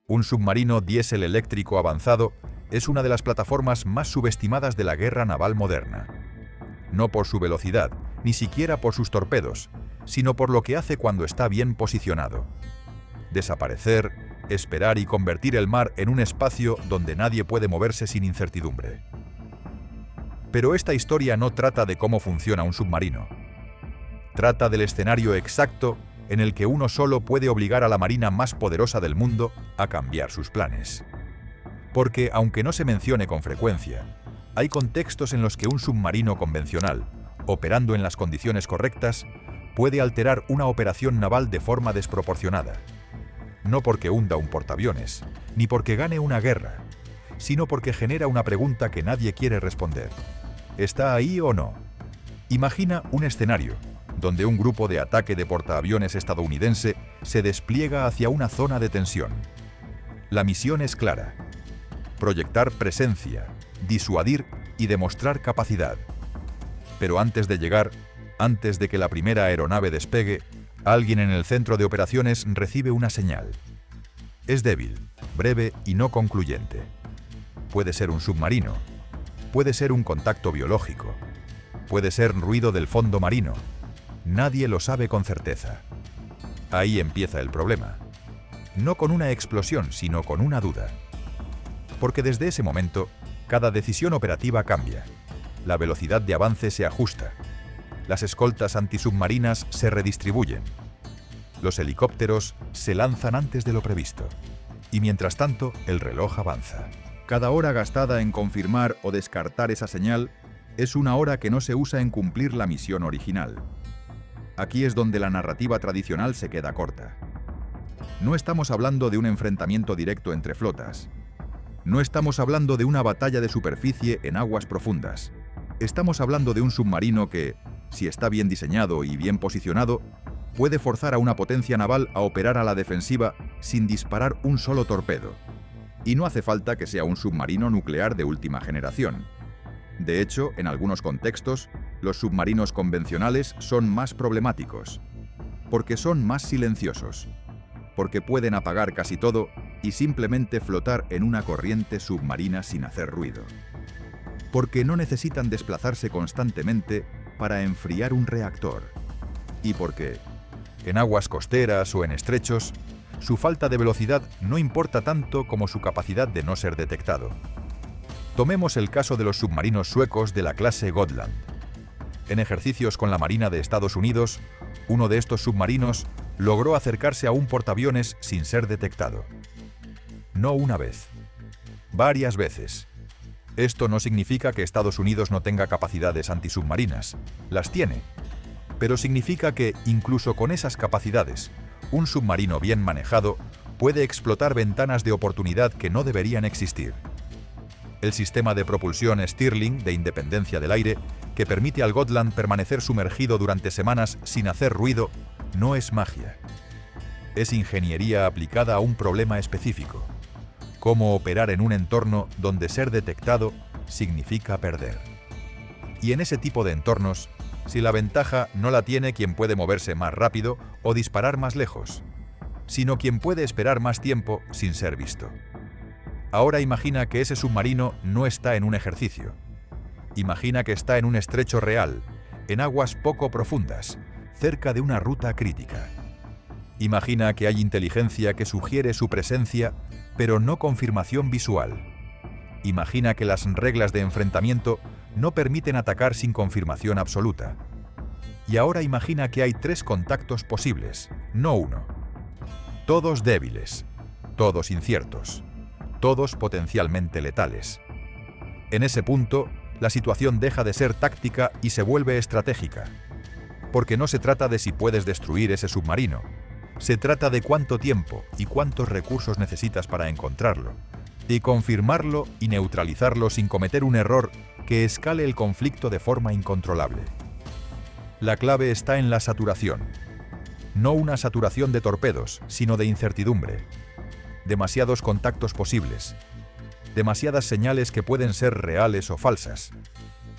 Un submarino diésel eléctrico avanzado es una de las plataformas más subestimadas de la guerra naval moderna. No por su velocidad, ni siquiera por sus torpedos, sino por lo que hace cuando está bien posicionado. Desaparecer, esperar y convertir el mar en un espacio donde nadie puede moverse sin incertidumbre. Pero esta historia no trata de cómo funciona un submarino. Trata del escenario exacto en el que uno solo puede obligar a la marina más poderosa del mundo a cambiar sus planes. Porque, aunque no se mencione con frecuencia, hay contextos en los que un submarino convencional, operando en las condiciones correctas, puede alterar una operación naval de forma desproporcionada. No porque hunda un portaaviones, ni porque gane una guerra, sino porque genera una pregunta que nadie quiere responder. ¿Está ahí o no? Imagina un escenario donde un grupo de ataque de portaaviones estadounidense se despliega hacia una zona de tensión. La misión es clara: proyectar presencia, disuadir y demostrar capacidad. Pero antes de llegar, antes de que la primera aeronave despegue, alguien en el centro de operaciones recibe una señal. Es débil, breve y no concluyente. Puede ser un submarino, puede ser un contacto biológico, puede ser ruido del fondo marino. Nadie lo sabe con certeza. Ahí empieza el problema. No con una explosión, sino con una duda. Porque desde ese momento, cada decisión operativa cambia. La velocidad de avance se ajusta. Las escoltas antisubmarinas se redistribuyen. Los helicópteros se lanzan antes de lo previsto. Y mientras tanto, el reloj avanza. Cada hora gastada en confirmar o descartar esa señal es una hora que no se usa en cumplir la misión original. Aquí es donde la narrativa tradicional se queda corta. No estamos hablando de un enfrentamiento directo entre flotas. No estamos hablando de una batalla de superficie en aguas profundas. Estamos hablando de un submarino que, si está bien diseñado y bien posicionado, puede forzar a una potencia naval a operar a la defensiva sin disparar un solo torpedo. Y no hace falta que sea un submarino nuclear de última generación. De hecho, en algunos contextos, los submarinos convencionales son más problemáticos, porque son más silenciosos, porque pueden apagar casi todo y simplemente flotar en una corriente submarina sin hacer ruido. Porque no necesitan desplazarse constantemente para enfriar un reactor. Y porque, en aguas costeras o en estrechos, su falta de velocidad no importa tanto como su capacidad de no ser detectado. Tomemos el caso de los submarinos suecos de la clase Gotland. En ejercicios con la Marina de Estados Unidos, uno de estos submarinos logró acercarse a un portaaviones sin ser detectado. No una vez, varias veces. Esto no significa que Estados Unidos no tenga capacidades antisubmarinas. Las tiene. Pero significa que, incluso con esas capacidades, un submarino bien manejado puede explotar ventanas de oportunidad que no deberían existir. El sistema de propulsión Stirling de independencia del aire, que permite al Gotland permanecer sumergido durante semanas sin hacer ruido, no es magia. Es ingeniería aplicada a un problema específico: cómo operar en un entorno donde ser detectado significa perder. Y en ese tipo de entornos, si la ventaja no la tiene quien puede moverse más rápido o disparar más lejos, sino quien puede esperar más tiempo sin ser visto. Ahora imagina que ese submarino no está en un ejercicio. Imagina que está en un estrecho real, en aguas poco profundas, cerca de una ruta crítica. Imagina que hay inteligencia que sugiere su presencia, pero no confirmación visual. Imagina que las reglas de enfrentamiento no permiten atacar sin confirmación absoluta. Y ahora imagina que hay 3 contactos posibles, no uno. Todos débiles, todos inciertos, todos potencialmente letales. En ese punto, la situación deja de ser táctica y se vuelve estratégica. Porque no se trata de si puedes destruir ese submarino. Se trata de cuánto tiempo y cuántos recursos necesitas para encontrarlo, y confirmarlo y neutralizarlo sin cometer un error que escale el conflicto de forma incontrolable. La clave está en la saturación. No una saturación de torpedos, sino de incertidumbre. Demasiados contactos posibles. Demasiadas señales que pueden ser reales o falsas.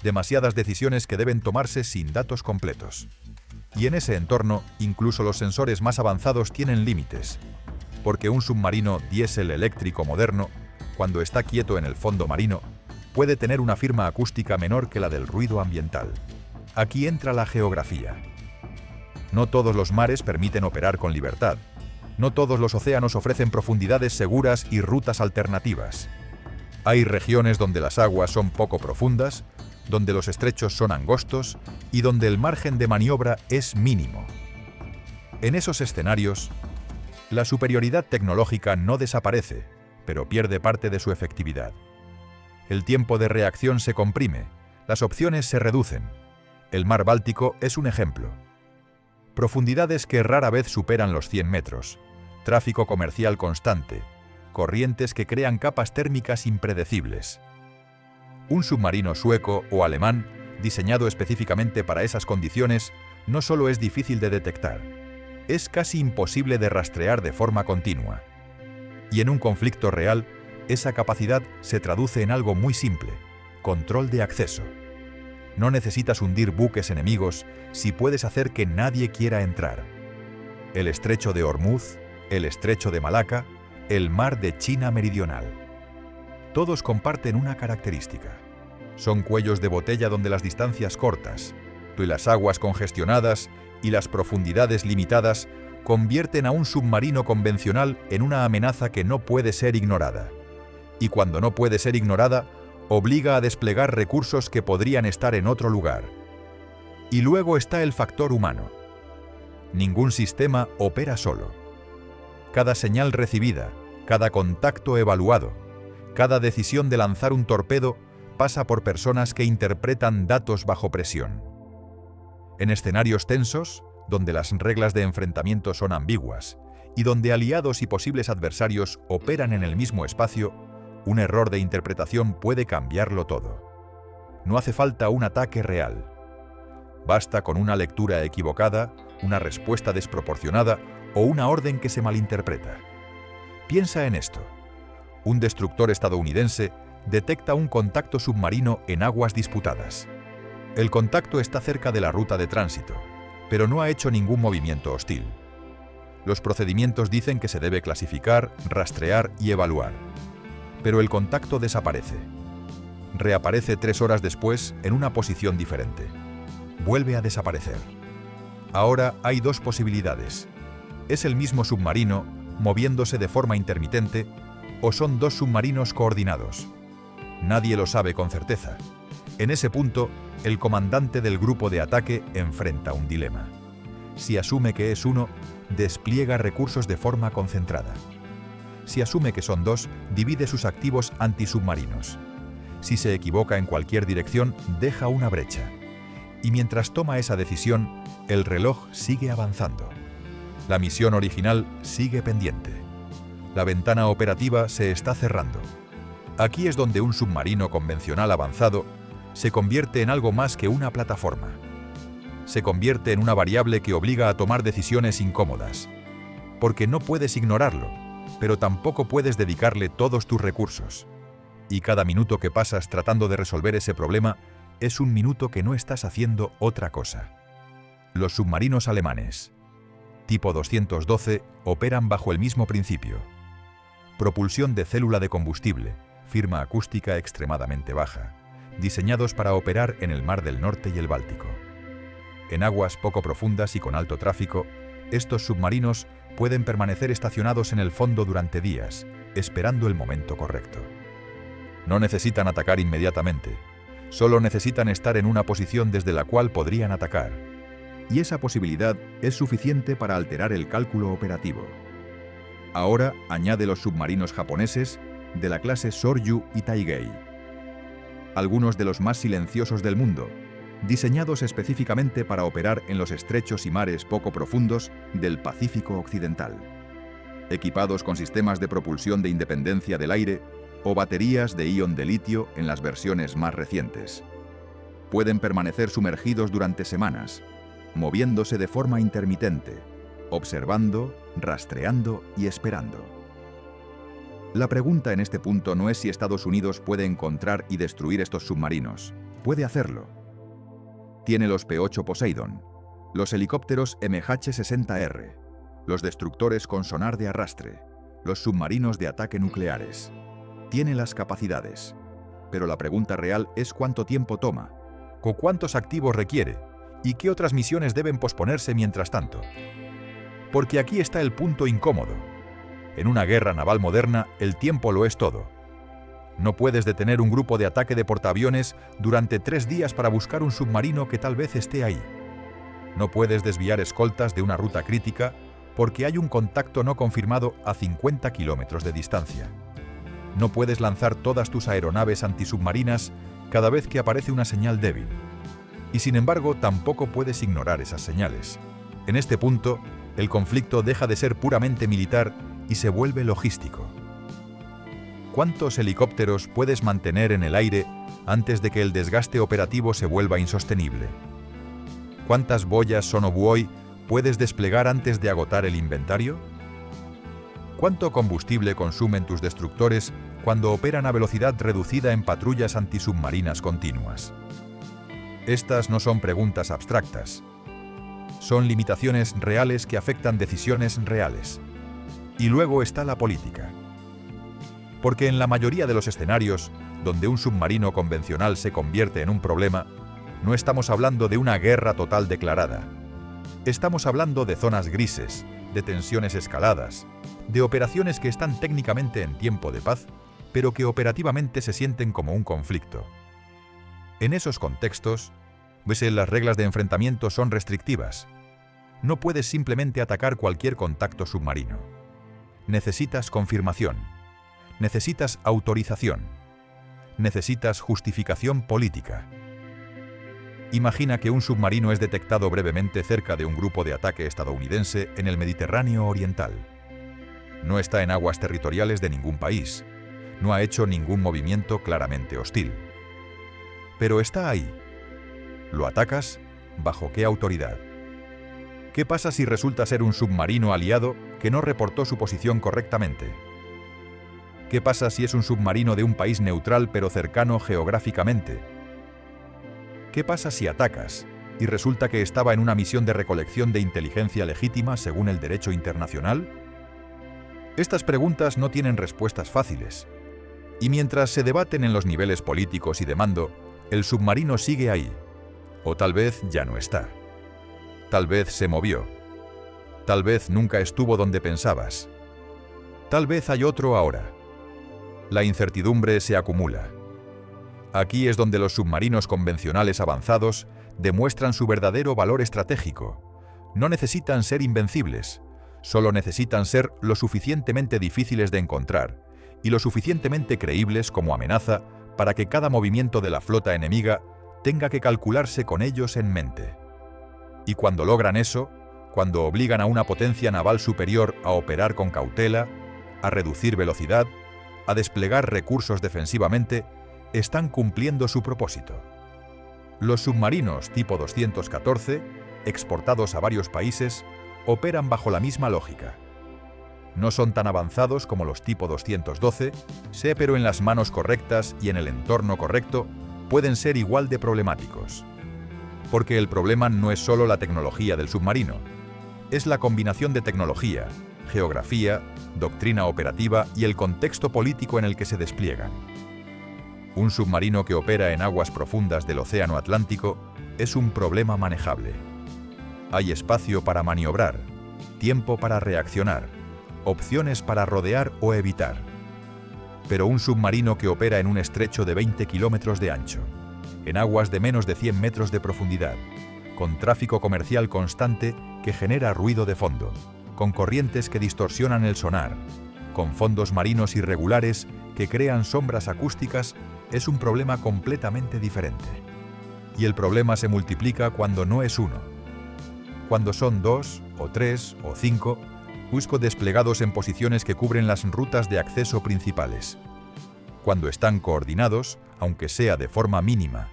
Demasiadas decisiones que deben tomarse sin datos completos. Y en ese entorno, incluso los sensores más avanzados tienen límites. porque un submarino diésel eléctrico moderno, cuando está quieto en el fondo marino, puede tener una firma acústica menor que la del ruido ambiental. Aquí entra la geografía. No todos los mares permiten operar con libertad. No todos los océanos ofrecen profundidades seguras y rutas alternativas. Hay regiones donde las aguas son poco profundas, donde los estrechos son angostos y donde el margen de maniobra es mínimo. En esos escenarios, la superioridad tecnológica no desaparece, pero pierde parte de su efectividad. El tiempo de reacción se comprime, las opciones se reducen. El mar Báltico es un ejemplo. Profundidades que rara vez superan los 100 metros, tráfico comercial constante, corrientes que crean capas térmicas impredecibles. Un submarino sueco o alemán, diseñado específicamente para esas condiciones, no solo es difícil de detectar, es casi imposible de rastrear de forma continua. Y en un conflicto real, esa capacidad se traduce en algo muy simple: control de acceso. No necesitas hundir buques enemigos si puedes hacer que nadie quiera entrar. El estrecho de Hormuz, el estrecho de Malaca, el mar de China Meridional. Todos comparten una característica. Son cuellos de botella donde las distancias cortas, las aguas congestionadas y las profundidades limitadas convierten a un submarino convencional en una amenaza que no puede ser ignorada. Y cuando no puede ser ignorada, obliga a desplegar recursos que podrían estar en otro lugar. Y luego está el factor humano. Ningún sistema opera solo. Cada señal recibida, cada contacto evaluado, cada decisión de lanzar un torpedo pasa por personas que interpretan datos bajo presión. En escenarios tensos, donde las reglas de enfrentamiento son ambiguas y donde aliados y posibles adversarios operan en el mismo espacio, un error de interpretación puede cambiarlo todo. No hace falta un ataque real. Basta con una lectura equivocada, una respuesta desproporcionada o una orden que se malinterpreta. Piensa en esto. Un destructor estadounidense detecta un contacto submarino en aguas disputadas. El contacto está cerca de la ruta de tránsito, pero no ha hecho ningún movimiento hostil. Los procedimientos dicen que se debe clasificar, rastrear y evaluar. Pero el contacto desaparece. Reaparece 3 horas después en una posición diferente. Vuelve a desaparecer. Ahora hay 2 posibilidades. ¿Es el mismo submarino, moviéndose de forma intermitente, o son 2 submarinos coordinados? Nadie lo sabe con certeza. En ese punto, el comandante del grupo de ataque enfrenta un dilema. Si asume que es uno, despliega recursos de forma concentrada. Si asume que son 2, divide sus activos antisubmarinos. Si se equivoca en cualquier dirección, deja una brecha. Y mientras toma esa decisión, el reloj sigue avanzando. La misión original sigue pendiente. La ventana operativa se está cerrando. Aquí es donde un submarino convencional avanzado se convierte en algo más que una plataforma. Se convierte en una variable que obliga a tomar decisiones incómodas. Porque no puedes ignorarlo, pero tampoco puedes dedicarle todos tus recursos. Y cada minuto que pasas tratando de resolver ese problema es un minuto que no estás haciendo otra cosa. Los submarinos alemanes, tipo 212, operan bajo el mismo principio. Propulsión de célula de combustible, firma acústica extremadamente baja, diseñados para operar en el Mar del Norte y el Báltico. En aguas poco profundas y con alto tráfico, estos submarinos pueden permanecer estacionados en el fondo durante días, esperando el momento correcto. No necesitan atacar inmediatamente, solo necesitan estar en una posición desde la cual podrían atacar. Y esa posibilidad es suficiente para alterar el cálculo operativo. Ahora añade los submarinos japoneses de la clase Soryu y Taigei. Algunos de los más silenciosos del mundo, diseñados específicamente para operar en los estrechos y mares poco profundos del Pacífico Occidental. Equipados con sistemas de propulsión de independencia del aire o baterías de ion de litio en las versiones más recientes. Pueden permanecer sumergidos durante semanas, moviéndose de forma intermitente, observando, rastreando y esperando. La pregunta en este punto no es si Estados Unidos puede encontrar y destruir estos submarinos. Puede hacerlo. Tiene los P-8 Poseidon, los helicópteros MH-60R, los destructores con sonar de arrastre, los submarinos de ataque nucleares. Tiene las capacidades, pero la pregunta real es cuánto tiempo toma, o cuántos activos requiere, y qué otras misiones deben posponerse mientras tanto. Porque aquí está el punto incómodo. En una guerra naval moderna, el tiempo lo es todo. No puedes detener un grupo de ataque de portaaviones durante 3 días para buscar un submarino que tal vez esté ahí. No puedes desviar escoltas de una ruta crítica porque hay un contacto no confirmado a 50 kilómetros de distancia. No puedes lanzar todas tus aeronaves antisubmarinas cada vez que aparece una señal débil. Y sin embargo, tampoco puedes ignorar esas señales. En este punto, el conflicto deja de ser puramente militar y se vuelve logístico. ¿Cuántos helicópteros puedes mantener en el aire antes de que el desgaste operativo se vuelva insostenible? ¿Cuántas boyas sonobuoy puedes desplegar antes de agotar el inventario? ¿Cuánto combustible consumen tus destructores cuando operan a velocidad reducida en patrullas antisubmarinas continuas? Estas no son preguntas abstractas. Son limitaciones reales que afectan decisiones reales. Y luego está la política. Porque en la mayoría de los escenarios donde un submarino convencional se convierte en un problema, no estamos hablando de una guerra total declarada. Estamos hablando de zonas grises, de tensiones escaladas, de operaciones que están técnicamente en tiempo de paz, pero que operativamente se sienten como un conflicto. En esos contextos, las reglas de enfrentamiento son restrictivas. No puedes simplemente atacar cualquier contacto submarino. Necesitas confirmación. Necesitas autorización. Necesitas justificación política. Imagina que un submarino es detectado brevemente cerca de un grupo de ataque estadounidense en el Mediterráneo Oriental. No está en aguas territoriales de ningún país. No ha hecho ningún movimiento claramente hostil. Pero está ahí. ¿Lo atacas? ¿Bajo qué autoridad? ¿Qué pasa si resulta ser un submarino aliado que no reportó su posición correctamente? ¿Qué pasa si es un submarino de un país neutral pero cercano geográficamente? ¿Qué pasa si atacas y resulta que estaba en una misión de recolección de inteligencia legítima según el derecho internacional? Estas preguntas no tienen respuestas fáciles. Y mientras se debaten en los niveles políticos y de mando, el submarino sigue ahí. O tal vez ya no está. Tal vez se movió. Tal vez nunca estuvo donde pensabas. Tal vez hay otro ahora. La incertidumbre se acumula. Aquí es donde los submarinos convencionales avanzados demuestran su verdadero valor estratégico. No necesitan ser invencibles, solo necesitan ser lo suficientemente difíciles de encontrar y lo suficientemente creíbles como amenaza para que cada movimiento de la flota enemiga tenga que calcularse con ellos en mente. Y cuando logran eso, cuando obligan a una potencia naval superior a operar con cautela, a reducir velocidad, a desplegar recursos defensivamente, están cumpliendo su propósito. Los submarinos tipo 214, exportados a varios países, operan bajo la misma lógica. No son tan avanzados como los tipo 212, pero en las manos correctas y en el entorno correcto pueden ser igual de problemáticos. Porque el problema no es solo la tecnología del submarino, es la combinación de tecnología, geografía, doctrina operativa y el contexto político en el que se despliegan. Un submarino que opera en aguas profundas del Océano Atlántico es un problema manejable. Hay espacio para maniobrar, tiempo para reaccionar, opciones para rodear o evitar. Pero un submarino que opera en un estrecho de 20 kilómetros de ancho, en aguas de menos de 100 metros de profundidad, con tráfico comercial constante que genera ruido de fondo, con corrientes que distorsionan el sonar, con fondos marinos irregulares que crean sombras acústicas, es un problema completamente diferente. Y el problema se multiplica cuando no es uno. Cuando son 2, o 3, o 5, desplegados en posiciones que cubren las rutas de acceso principales. Cuando están coordinados, aunque sea de forma mínima.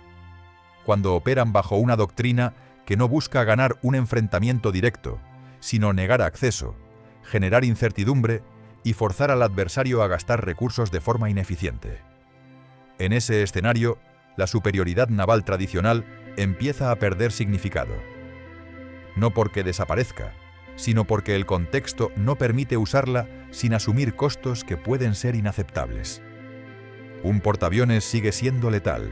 Cuando operan bajo una doctrina que no busca ganar un enfrentamiento directo, sino negar acceso, generar incertidumbre y forzar al adversario a gastar recursos de forma ineficiente. En ese escenario, la superioridad naval tradicional empieza a perder significado. No porque desaparezca, sino porque el contexto no permite usarla sin asumir costos que pueden ser inaceptables. Un portaaviones sigue siendo letal.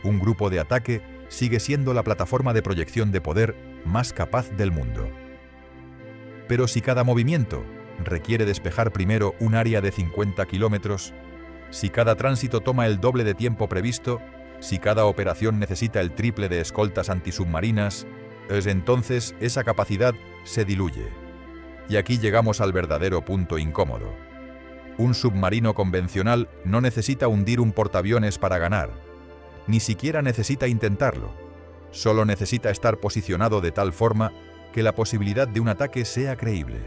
Un grupo de ataque sigue siendo la plataforma de proyección de poder más capaz del mundo. Pero si cada movimiento requiere despejar primero un área de 50 kilómetros, si cada tránsito toma el doble de tiempo previsto, si cada operación necesita el triple de escoltas antisubmarinas, entonces esa capacidad se diluye. Y aquí llegamos al verdadero punto incómodo. Un submarino convencional no necesita hundir un portaaviones para ganar. Ni siquiera necesita intentarlo. Solo necesita estar posicionado de tal forma que la posibilidad de un ataque sea creíble.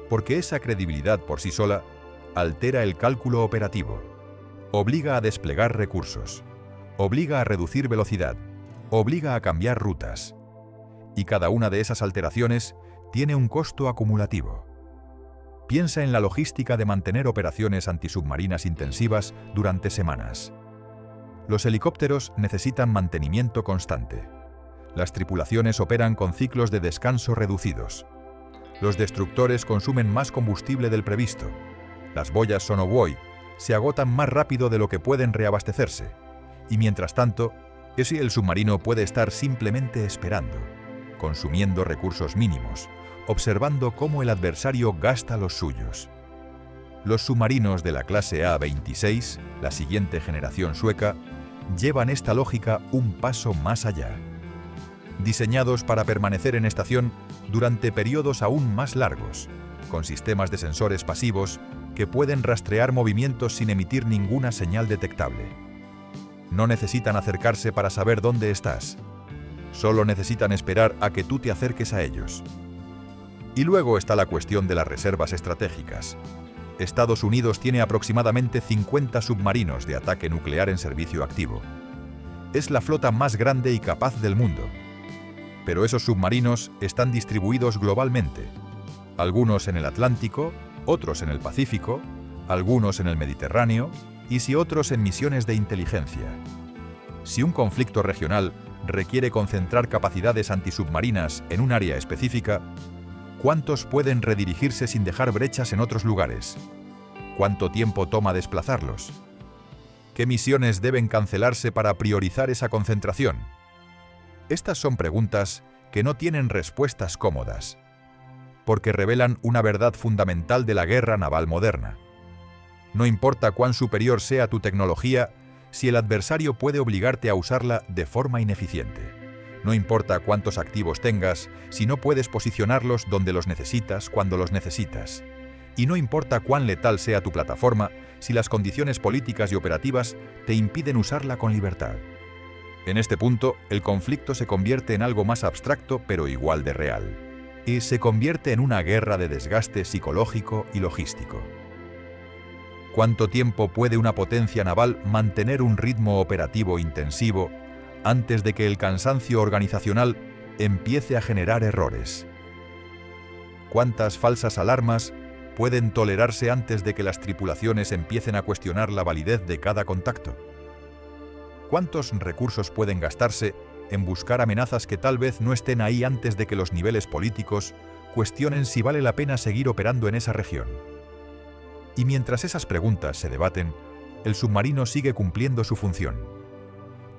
Porque esa credibilidad por sí sola altera el cálculo operativo, obliga a desplegar recursos, obliga a reducir velocidad, obliga a cambiar rutas. Y cada una de esas alteraciones tiene un costo acumulativo. Piensa en la logística de mantener operaciones antisubmarinas intensivas durante semanas. Los helicópteros necesitan mantenimiento constante. Las tripulaciones operan con ciclos de descanso reducidos. Los destructores consumen más combustible del previsto. Las boyas sonobuoy se agotan más rápido de lo que pueden reabastecerse. Y mientras tanto, el submarino puede estar simplemente esperando, consumiendo recursos mínimos, observando cómo el adversario gasta los suyos. Los submarinos de la clase A-26, la siguiente generación sueca, llevan esta lógica un paso más allá. Diseñados para permanecer en estación durante periodos aún más largos, con sistemas de sensores pasivos que pueden rastrear movimientos sin emitir ninguna señal detectable. No necesitan acercarse para saber dónde estás. Solo necesitan esperar a que tú te acerques a ellos. Y luego está la cuestión de las reservas estratégicas. Estados Unidos tiene aproximadamente 50 submarinos de ataque nuclear en servicio activo. Es la flota más grande y capaz del mundo. Pero esos submarinos están distribuidos globalmente. Algunos en el Atlántico, otros en el Pacífico, algunos en el Mediterráneo y otros en misiones de inteligencia. Si un conflicto regional requiere concentrar capacidades antisubmarinas en un área específica, ¿cuántos pueden redirigirse sin dejar brechas en otros lugares? ¿Cuánto tiempo toma desplazarlos? ¿Qué misiones deben cancelarse para priorizar esa concentración? Estas son preguntas que no tienen respuestas cómodas, porque revelan una verdad fundamental de la guerra naval moderna. No importa cuán superior sea tu tecnología, si el adversario puede obligarte a usarla de forma ineficiente. No importa cuántos activos tengas, si no puedes posicionarlos donde los necesitas cuando los necesitas. Y no importa cuán letal sea tu plataforma, si las condiciones políticas y operativas te impiden usarla con libertad. En este punto, el conflicto se convierte en algo más abstracto pero igual de real. Y se convierte en una guerra de desgaste psicológico y logístico. ¿Cuánto tiempo puede una potencia naval mantener un ritmo operativo intensivo antes de que el cansancio organizacional empiece a generar errores? ¿Cuántas falsas alarmas pueden tolerarse antes de que las tripulaciones empiecen a cuestionar la validez de cada contacto? ¿Cuántos recursos pueden gastarse en buscar amenazas que tal vez no estén ahí antes de que los niveles políticos cuestionen si vale la pena seguir operando en esa región? Y mientras esas preguntas se debaten, el submarino sigue cumpliendo su función.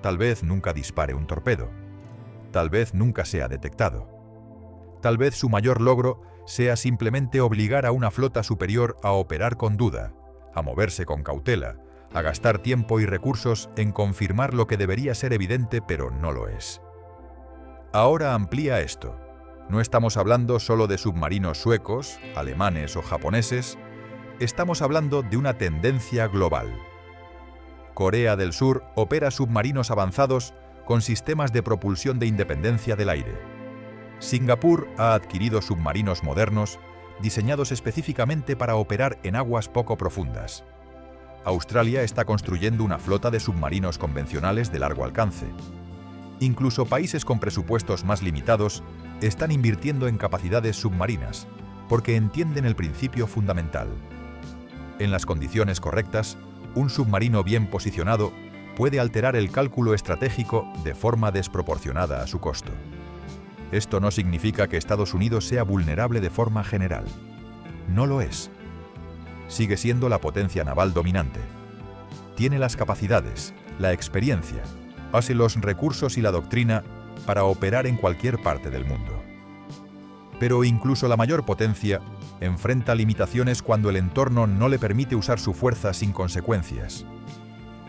Tal vez nunca dispare un torpedo. Tal vez nunca sea detectado. Tal vez su mayor logro sea simplemente obligar a una flota superior a operar con duda, a moverse con cautela, a gastar tiempo y recursos en confirmar lo que debería ser evidente pero no lo es. Ahora amplía esto. No estamos hablando solo de submarinos suecos, alemanes o japoneses, estamos hablando de una tendencia global. Corea del Sur opera submarinos avanzados con sistemas de propulsión de independencia del aire. Singapur ha adquirido submarinos modernos diseñados específicamente para operar en aguas poco profundas. Australia está construyendo una flota de submarinos convencionales de largo alcance. Incluso países con presupuestos más limitados están invirtiendo en capacidades submarinas, porque entienden el principio fundamental. En las condiciones correctas, un submarino bien posicionado puede alterar el cálculo estratégico de forma desproporcionada a su costo. Esto no significa que Estados Unidos sea vulnerable de forma general. No lo es. Sigue siendo la potencia naval dominante. Tiene las capacidades, la experiencia, hace los recursos y la doctrina para operar en cualquier parte del mundo. Pero incluso la mayor potencia enfrenta limitaciones cuando el entorno no le permite usar su fuerza sin consecuencias.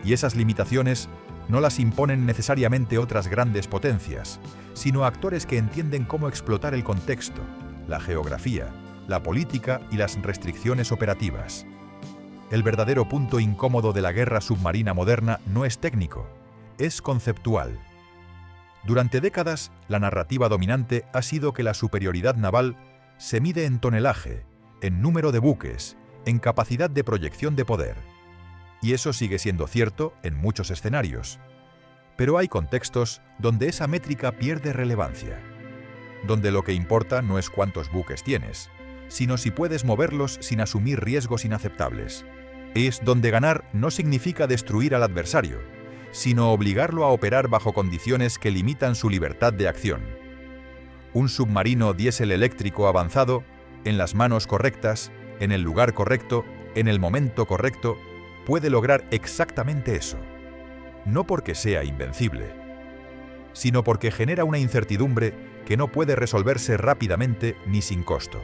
Y esas limitaciones no las imponen necesariamente otras grandes potencias, sino actores que entienden cómo explotar el contexto, la geografía, la política y las restricciones operativas. El verdadero punto incómodo de la guerra submarina moderna no es técnico, es conceptual. Durante décadas, la narrativa dominante ha sido que la superioridad naval se mide en tonelaje, en número de buques, en capacidad de proyección de poder. Y eso sigue siendo cierto en muchos escenarios. Pero hay contextos donde esa métrica pierde relevancia, donde lo que importa no es cuántos buques tienes, sino si puedes moverlos sin asumir riesgos inaceptables. Es donde ganar no significa destruir al adversario, sino obligarlo a operar bajo condiciones que limitan su libertad de acción. Un submarino diésel eléctrico avanzado, en las manos correctas, en el lugar correcto, en el momento correcto, puede lograr exactamente eso. No porque sea invencible, sino porque genera una incertidumbre que no puede resolverse rápidamente ni sin costo.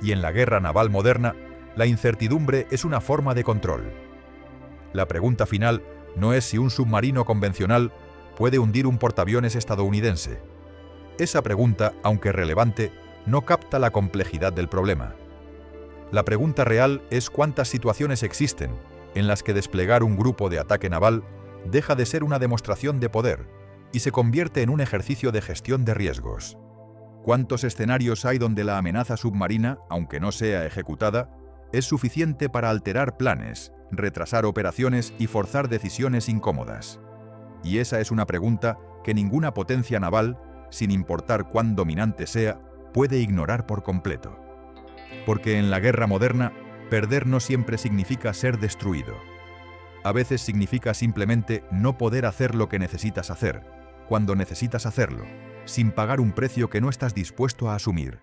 Y en la guerra naval moderna, la incertidumbre es una forma de control. La pregunta final no es si un submarino convencional puede hundir un portaaviones estadounidense. Esa pregunta, aunque relevante, no capta la complejidad del problema. La pregunta real es cuántas situaciones existen en las que desplegar un grupo de ataque naval deja de ser una demostración de poder y se convierte en un ejercicio de gestión de riesgos. ¿Cuántos escenarios hay donde la amenaza submarina, aunque no sea ejecutada, es suficiente para alterar planes, retrasar operaciones y forzar decisiones incómodas? Y esa es una pregunta que ninguna potencia naval, sin importar cuán dominante sea, puede ignorar por completo. Porque en la guerra moderna, perder no siempre significa ser destruido. A veces significa simplemente no poder hacer lo que necesitas hacer, cuando necesitas hacerlo, sin pagar un precio que no estás dispuesto a asumir.